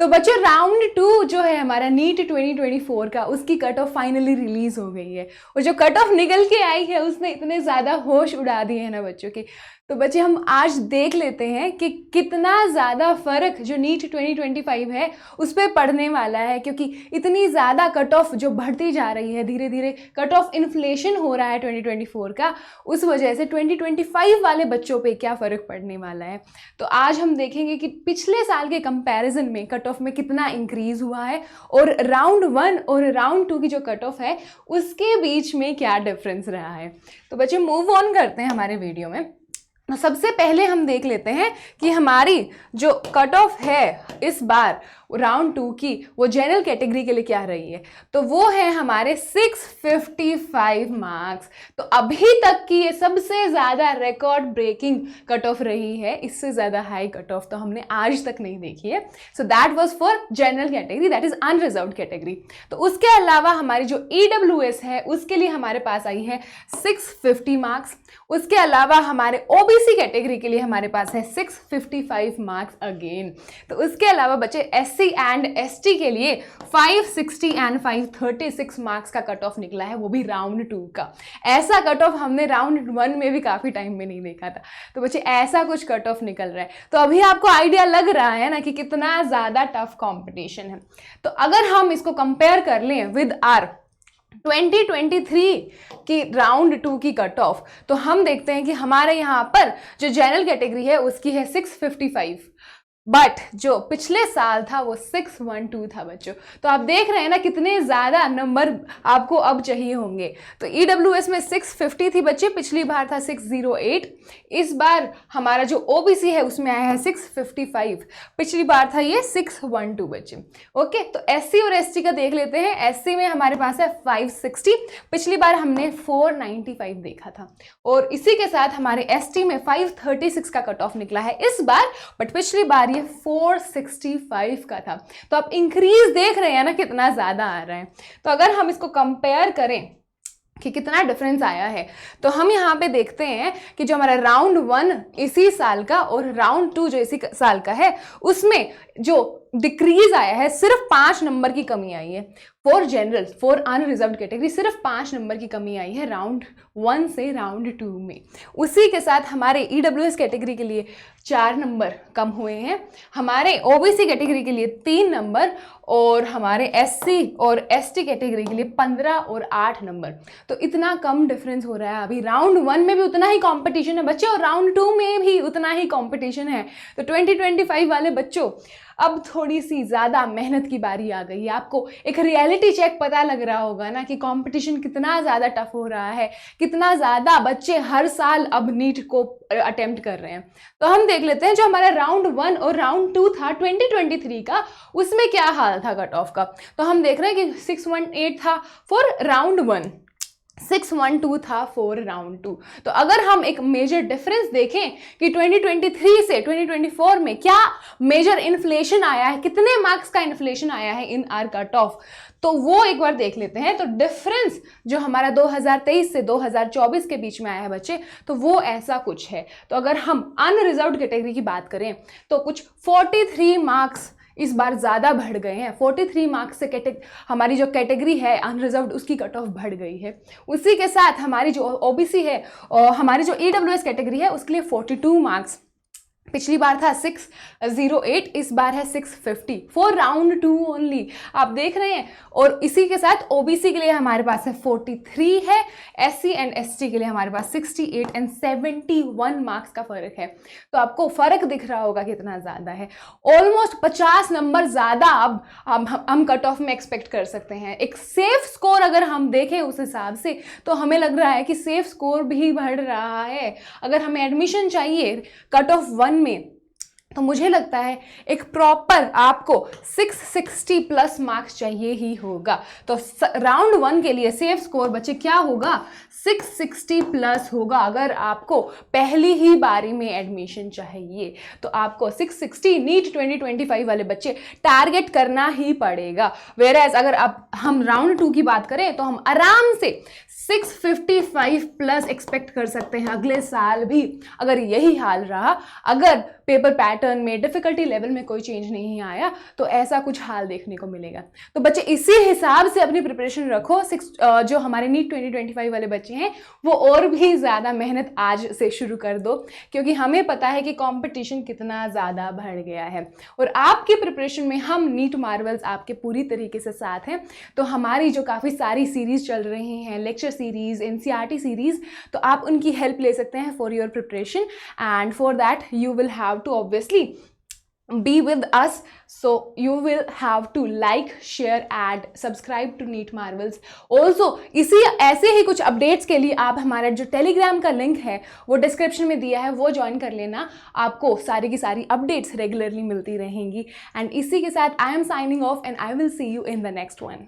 तो बच्चों राउंड 2 जो है हमारा नीट 2024 का, उसकी कट ऑफ फाइनली रिलीज हो गई है और जो कट ऑफ निकल के आई है उसने इतने ज़्यादा होश उड़ा दिए हैं ना बच्चों के। तो बच्चे हम आज देख लेते हैं कि कितना ज़्यादा फ़र्क जो नीट 2025 है उस पर पड़ने वाला है, क्योंकि इतनी ज़्यादा कट ऑफ जो बढ़ती जा रही है, धीरे धीरे कट ऑफ इन्फ्लेशन हो रहा है 2024 का, उस वजह से 2025 वाले बच्चों पे क्या फ़र्क पड़ने वाला है। तो आज हम देखेंगे कि पिछले साल के कंपैरिजन में कट ऑफ में कितना इंक्रीज़ हुआ है और राउंड 1 और राउंड 2 की जो कट ऑफ है उसके बीच में क्या डिफरेंस रहा है। तो बच्चे मूव ऑन करते हैं हमारे वीडियो में। तो सबसे पहले हम देख लेते हैं कि हमारी जो कट ऑफ है इस बार राउंड 2 की, वो जनरल कैटेगरी के लिए क्या रही है। तो वो है हमारे 655 मार्क्स। तो अभी तक की ये सबसे ज़्यादा रिकॉर्ड ब्रेकिंग कट ऑफ रही है। इससे ज़्यादा हाई कट ऑफ तो हमने आज तक नहीं देखी है। So that was for general category, that is unreserved category. तो उसके अलावा हमारी जो EWS है उसके लिए हमारे पास आई है 650 मार्क्स। उसके अलावा हमारे OBC कैटेगरी के लिए हमारे पास है 655 मार्क्स अगेन। तो उसके अलावा बच्चे SC एंड ST के लिए 560 एंड 536 मार्क्स का कट ऑफ निकला है, वो भी राउंड 2 का। ऐसा कट ऑफ हमने राउंड 1 में भी काफ़ी टाइम में नहीं देखा था। तो बच्चे ऐसा कुछ कट ऑफ निकल रहा है, तो अभी आपको आइडिया लग रहा है ना कि कितना ज़्यादा टफ कॉम्पिटिशन है। तो अगर हम इसको कंपेयर कर लें विद आर 2023 की राउंड 2 की कट ऑफ, तो हम देखते हैं कि हमारे यहाँ पर जो जनरल कैटेगरी है उसकी है 655, बट जो पिछले साल था वो 612 था बच्चों। तो आप देख रहे हैं ना कितने ज़्यादा नंबर आपको अब चाहिए होंगे। तो EWS में 650 थी बच्चे, पिछली बार था 608। इस बार हमारा जो OBC है उसमें आया है 655, पिछली बार था ये 612 बच्चे। ओके, तो SC और ST का देख लेते हैं। SC में हमारे पास है 560, पिछली बार हमने 495 देखा था। और इसी के साथ हमारे ST में 536 का कट ऑफ निकला है इस बार, बट पिछली बार ये 465 का था। तो आप इंक्रीज देख रहे हैं ना कितना ज़्यादा आ रहा है। तो अगर हम इसको कंपेयर करें कि कितना डिफरेंस आया है, तो हम यहाँ पे देखते हैं कि जो हमारा राउंड 1 इसी साल का और राउंड 2 जो इसी साल का है उसमें जो डिक्रीज आया है, सिर्फ 5 नंबर की कमी आई है for general, for unreserved category सिर्फ 5 नंबर की कमी आई है राउंड 1 से राउंड 2 में। उसी के साथ हमारे EWS कैटेगरी के लिए 4 नंबर कम हुए हैं, हमारे OBC कैटेगरी के लिए 3 नंबर और हमारे SC और ST कैटेगरी के लिए 15 और 8 नंबर। तो इतना कम डिफरेंस हो रहा है। अभी राउंड 1 में भी उतना ही कंपटीशन है बच्चे और राउंड 2 में भी उतना ही कंपटीशन है। तो 2025 वाले बच्चों अब थोड़ी सी ज़्यादा मेहनत की बारी आ गई है। आपको एक रियलिटी चेक पता लग रहा होगा ना कि कंपटीशन कितना ज़्यादा टफ हो रहा है, कितना ज़्यादा बच्चे हर साल अब नीट को अटेम्प्ट कर रहे हैं। तो हम देख लेते हैं जो हमारा राउंड 1 और राउंड 2 था 2023 का, उसमें क्या हाल था कट ऑफ का। तो हम देख रहे हैं कि 618 था फॉर राउंड 1, 612 था फॉर राउंड 2। तो अगर हम एक मेजर डिफरेंस देखें कि 2023 से 2024 में क्या मेजर इन्फ्लेशन आया है, कितने मार्क्स का इन्फ्लेशन आया है इन आर कट ऑफ, तो वो एक बार देख लेते हैं। तो डिफरेंस जो हमारा 2023 से 2024 के बीच में आया है बच्चे, तो वो ऐसा कुछ है। तो अगर हम अनरिजर्व्ड कैटेगरी की बात करें तो कुछ 43 मार्क्स इस बार ज़्यादा बढ़ गए हैं। 43 मार्क्स से हमारी जो कैटेगरी है अनरिजर्व्ड उसकी कट ऑफ बढ़ गई है। उसी के साथ हमारी जो OBC है और हमारी जो EWS कैटेगरी है उसके लिए 42 मार्क्स, पिछली बार था 608, इस बार है 650 फॉर राउंड 2 ओनली। आप देख रहे हैं। और इसी के साथ OBC के लिए हमारे पास है 43 है, SC एंड ST के लिए हमारे पास 68 एंड 71 मार्क्स का फर्क है। तो आपको फर्क दिख रहा होगा कितना ज़्यादा है। ऑलमोस्ट 50 नंबर ज़्यादा अब हम कट ऑफ में एक्सपेक्ट कर सकते हैं। एक सेफ स्कोर अगर हम देखें उस हिसाब से तो हमें लग रहा है कि सेफ स्कोर भी बढ़ रहा है। अगर हमें एडमिशन चाहिए कट ऑफ 1 में, तो मुझे लगता है एक प्रॉपर आपको 660 प्लस मार्क्स चाहिए ही होगा। तो राउंड 1 के लिए सेफ स्कोर बच्चे क्या होगा, 660 प्लस होगा। अगर आपको पहली ही बारी में एडमिशन चाहिए तो आपको 660 नीट 2025 वाले बच्चे टारगेट करना ही पड़ेगा। वेयरएज अगर हम राउंड 2 की बात करें तो हम आराम से 655 प्लस एक्सपेक्ट कर सकते हैं अगले साल भी। अगर यही हाल रहा, अगर पेपर पैटर्न में, डिफ़िकल्टी लेवल में कोई चेंज नहीं आया, तो ऐसा कुछ हाल देखने को मिलेगा। तो बच्चे इसी हिसाब से अपनी प्रिपरेशन रखो। जो हमारे नीट 2025 वाले बच्चे हैं वो और भी ज़्यादा मेहनत आज से शुरू कर दो, क्योंकि हमें पता है कि कंपटीशन कितना ज़्यादा बढ़ गया है और आपकी प्रिपरेशन में हम नीट मार्वल्स आपके पूरी तरीके से साथ हैं। तो हमारी जो काफ़ी सारी सीरीज़ चल रही हैं, लेक्चर सीरीज़, NCERT सीरीज़, तो आप उनकी हेल्प ले सकते हैं for your preparation, and for that you will have to obviously be with us. So you will have to like, share and subscribe to NEET Marvels. Also इसी ऐसे ही कुछ updates के लिए आप हमारा जो टेलीग्राम का लिंक है वो डिस्क्रिप्शन में दिया है, वो ज्वाइन कर लेना। आपको सारी की सारी अपडेट्स रेगुलरली मिलती रहेंगी। एंड इसी के साथ I am signing off and I will see you in the next one.